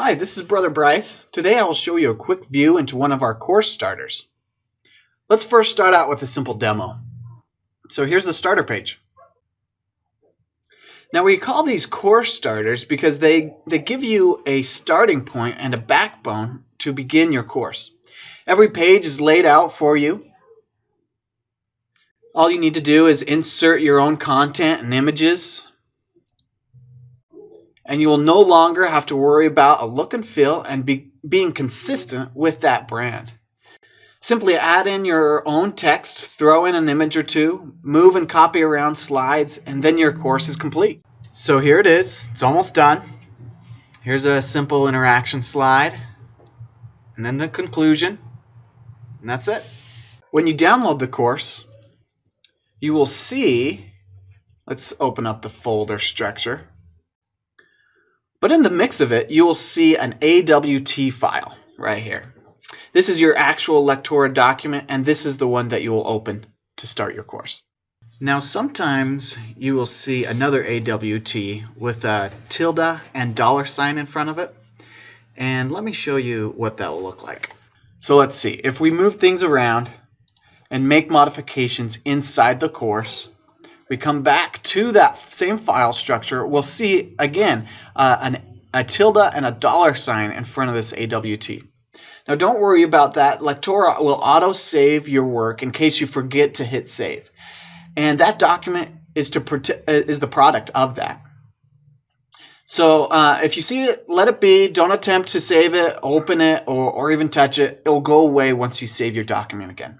Hi, this is Brother Bryce. Today I will show you a quick view into one of our course starters. Let's first start out with a simple demo. So here's the starter page. Now we call these course starters because they give you a starting point and a backbone to begin your course. Every page is laid out for you. All you need to do is insert your own content and images, and you will no longer have to worry about a look and feel and being consistent with that brand. Simply add in your own text, throw in an image or two, move and copy around slides, and then your course is complete. So here it is. It's almost done. Here's a simple interaction slide, and then the conclusion, and that's it. When you download the course, you will see, let's open up the folder structure. But in the mix of it, you will see an AWT file right here. This is your actual Lectora document, and this is the one that you will open to start your course. Now, sometimes you will see another AWT with a tilde and $ in front of it. And let me show you what that will look like. So let's see. If we move things around and make modifications inside the course, we come back to that same file structure, we'll see again a tilde and a $ in front of this AWT. Now don't worry about that. Lectora will auto-save your work in case you forget to hit save. And that document is the product of that. So if you see it, let it be. Don't attempt to save it, open it, or even touch it. It'll go away once you save your document again.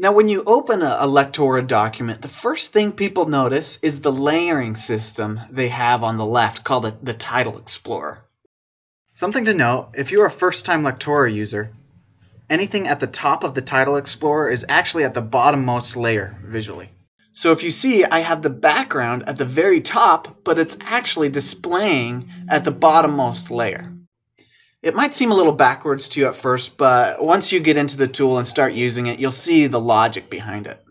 Now, when you open a Lectora document, the first thing people notice is the layering system they have on the left called the Title Explorer. Something to note, if you're a first-time Lectora user, anything at the top of the Title Explorer is actually at the bottommost layer visually. So if you see, I have the background at the very top, but it's actually displaying at the bottommost layer. It might seem a little backwards to you at first, but once you get into the tool and start using it, you'll see the logic behind it.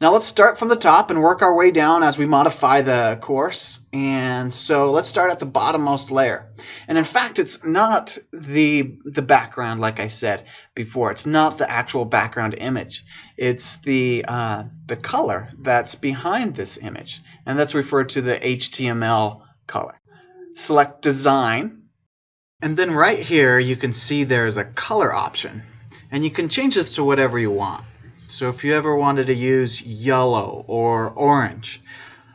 Now let's start from the top and work our way down as we modify the course. And so let's start at the bottommost layer. And in fact, it's not the background, like I said before. It's not the actual background image. It's the color that's behind this image, and that's referred to the HTML color. Select Design. And then right here you can see there's a color option, and you can change this to whatever you want. So if you ever wanted to use yellow or orange,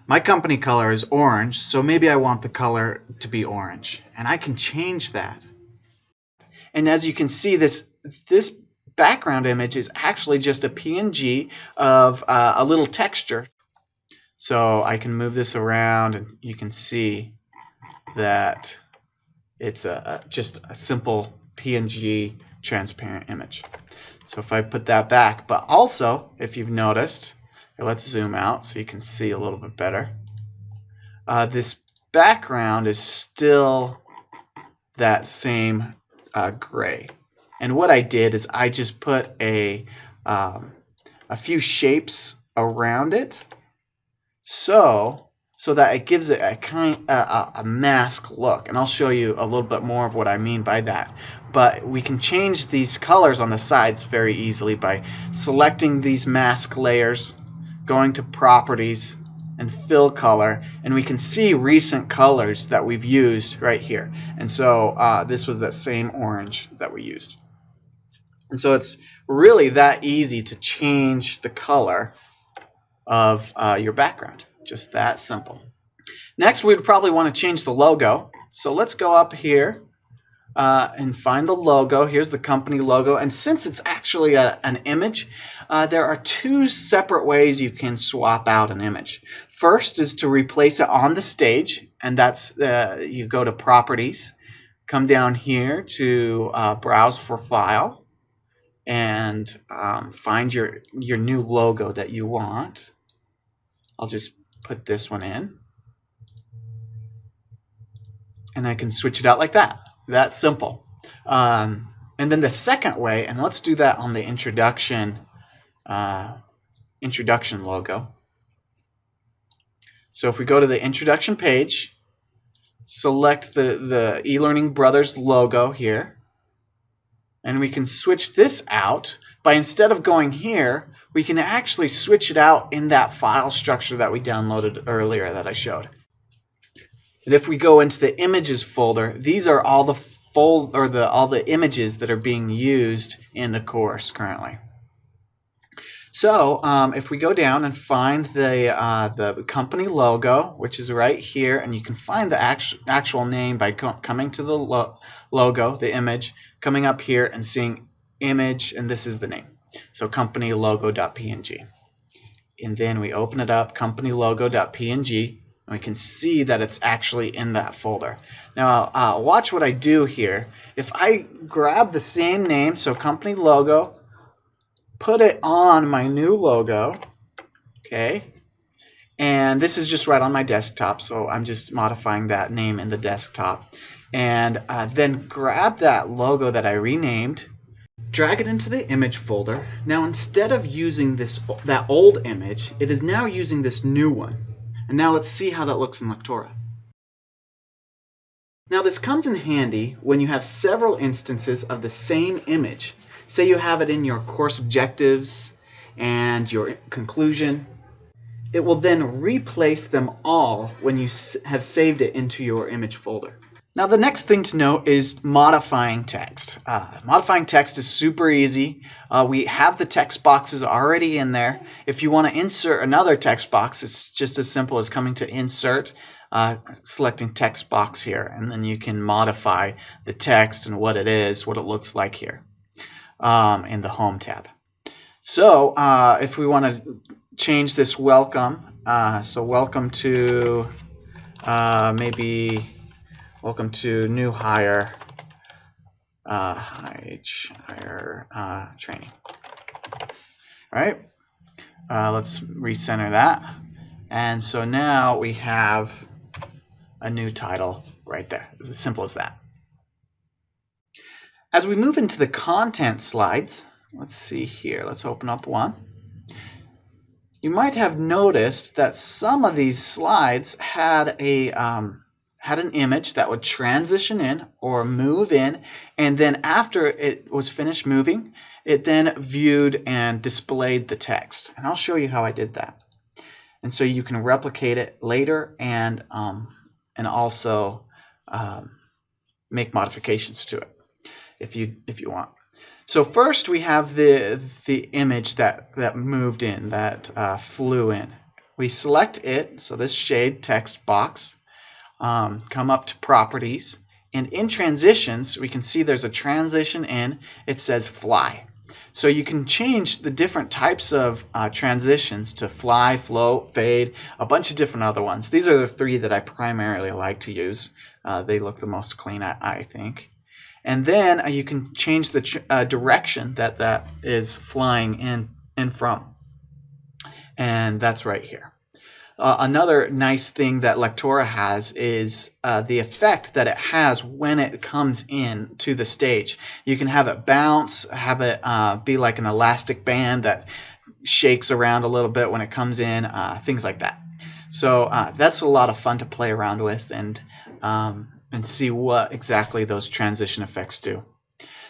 my company color is orange, so maybe I want the color to be orange, and I can change that. And as you can see, this background image is actually just a PNG of a little texture. So I can move this around and you can see that it's just a simple PNG transparent image. So if I put that back, but also if you've noticed, let's zoom out so you can see a little bit better. This background is still that same gray. And what I did is I just put a few shapes around it so that it gives it a mask look, and I'll show you a little bit more of what I mean by that. But we can change these colors on the sides very easily by selecting these mask layers, going to Properties, and Fill Color, and we can see recent colors that we've used right here. And so this was that same orange that we used. And so it's really that easy to change the color of your background. Just that simple. Next, we'd probably want to change the logo. So let's go up here and find the logo. Here's the company logo. And since it's actually an image, there are two separate ways you can swap out an image. First is to replace it on the stage, and that's you go to Properties, come down here to Browse for File, and find your new logo that you want. I'll just put this one in, and I can switch it out like that. That's simple. And then the second way, and let's do that on the introduction logo. So if we go to the introduction page, select the eLearning Brothers logo here, and we can switch this out by, instead of going here, we can actually switch it out in that file structure that we downloaded earlier that I showed. And if we go into the images folder, these are all the all the images that are being used in the course currently. So if we go down and find the company logo, which is right here, and you can find the actual name by coming to the logo, the image, coming up here and seeing image, and this is the name. So company logo.png. And then we open it up, company logo.png, and we can see that it's actually in that folder. Now watch what I do here. If I grab the same name, so company logo, put it on my new logo, okay, and this is just right on my desktop, so I'm just modifying that name in the desktop, and then grab that logo that I renamed, drag it into the image folder. Now instead of using that old image, it is now using this new one, and now let's see how that looks in Lectora. Now this comes in handy when you have several instances of the same image. Say you have it in your course objectives and your conclusion. It will then replace them all when you have saved it into your image folder. Now the next thing to know is modifying text. Modifying text is super easy. We have the text boxes already in there. If you want to insert another text box, it's just as simple as coming to Insert, selecting Text Box here, and then you can modify the text and what it is, what it looks like here. In the Home tab. So if we want to change this welcome, so welcome to maybe welcome to new hire training. All right, let's recenter that, and so now we have a new title right there. It's as simple as that. As we move into the content slides, let's see here, let's open up one. You might have noticed that some of these slides had an image that would transition in or move in, and then after it was finished moving, it then viewed and displayed the text. And I'll show you how I did that. And so you can replicate it later and also make modifications to it if you want. So first we have the image that moved in, that flew in. We select it, so this shade text box, come up to properties, and in transitions we can see there's a transition in. It says fly. So you can change the different types of transitions to fly, float, fade, a bunch of different other ones. These are the three that I primarily like to use. They look the most clean, I think. And then you can change the direction that is flying in from. And that's right here. Another nice thing that Lectora has is the effect that it has when it comes in to the stage. You can have it bounce, have it be like an elastic band that shakes around a little bit when it comes in, things like that. So that's a lot of fun to play around with and see what exactly those transition effects do.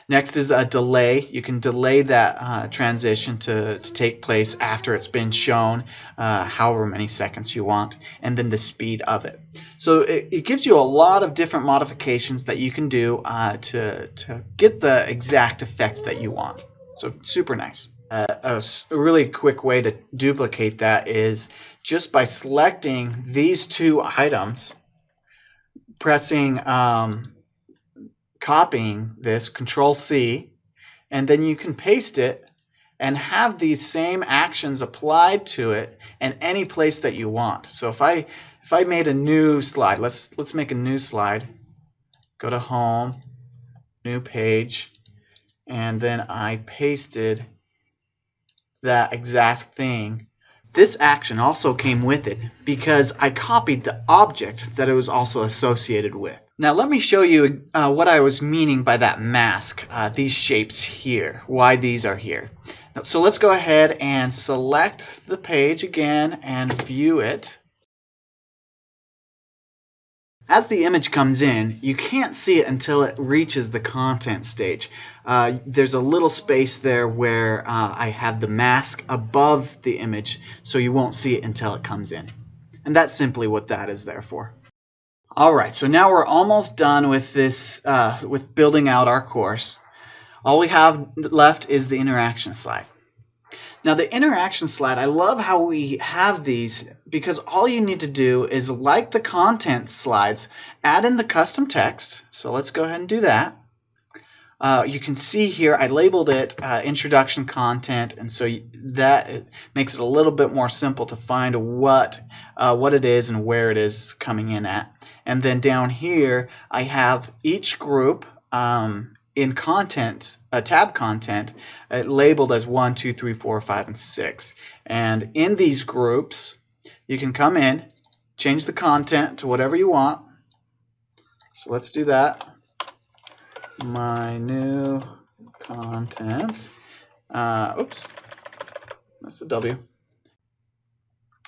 Next is a delay. You can delay that transition to take place after it's been shown, however many seconds you want, and then the speed of it. So it gives you a lot of different modifications that you can do to get the exact effect that you want. So super nice. A really quick way to duplicate that is just by selecting these two items, pressing copying this, Control-C, and then you can paste it and have these same actions applied to it in any place that you want. So if I made a new slide, let's make a new slide. Go to Home, New Page, and then I pasted that exact thing. This action also came with it because I copied the object that it was also associated with. Now let me show you what I was meaning by that mask, these shapes here, why these are here. So let's go ahead and select the page again and view it. As the image comes in, you can't see it until it reaches the content stage. There's a little space there where I have the mask above the image, so you won't see it until it comes in. And that's simply what that is there for. Alright, so now we're almost done with this, with building out our course. All we have left is the interaction slide. Now the interaction slide, I love how we have these because all you need to do is, like the content slides, add in the custom text. So let's go ahead and do that. You can see here I labeled it introduction content, and so that makes it a little bit more simple to find what it is and where it is coming in at. And then down here I have each group in content, tab content, labeled as 1, 2, 3, 4, 5, and 6. And in these groups, you can come in, change the content to whatever you want. So let's do that. My new content. Oops, that's a W.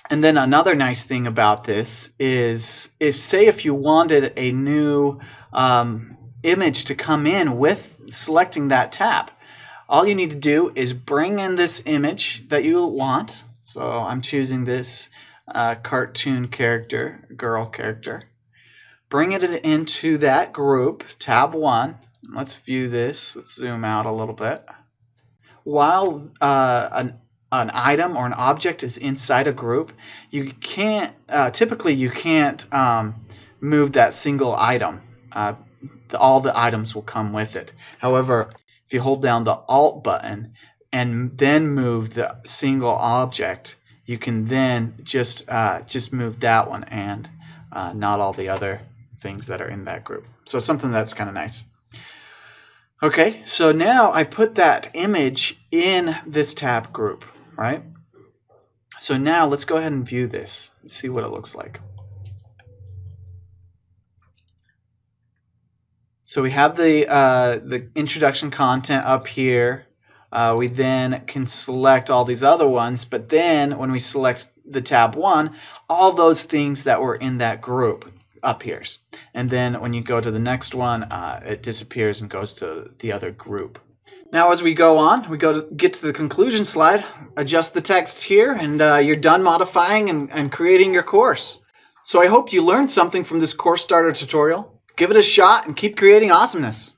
And then another nice thing about this is, if you wanted a new image to come in with selecting that tab, all you need to do is bring in this image that you want. So I'm choosing this cartoon character, girl character. Bring it into that group, tab 1. Let's view this. Let's zoom out a little bit. While an item or an object is inside a group, you can't typically you can't move that single item. All the items will come with it. However, if you hold down the Alt button and then move the single object, you can then just move that one and not all the other things that are in that group. So something that's kind of nice. Okay, so now I put that image in this tab group, right? So now let's go ahead and view this and see what it looks like. So we have the introduction content up here. We then can select all these other ones, but then when we select the tab 1, all those things that were in that group appears. And then when you go to the next one, it disappears and goes to the other group. Now as we go on, we get to the conclusion slide, adjust the text here, and you're done modifying and creating your course. So I hope you learned something from this course starter tutorial. Give it a shot and keep creating awesomeness.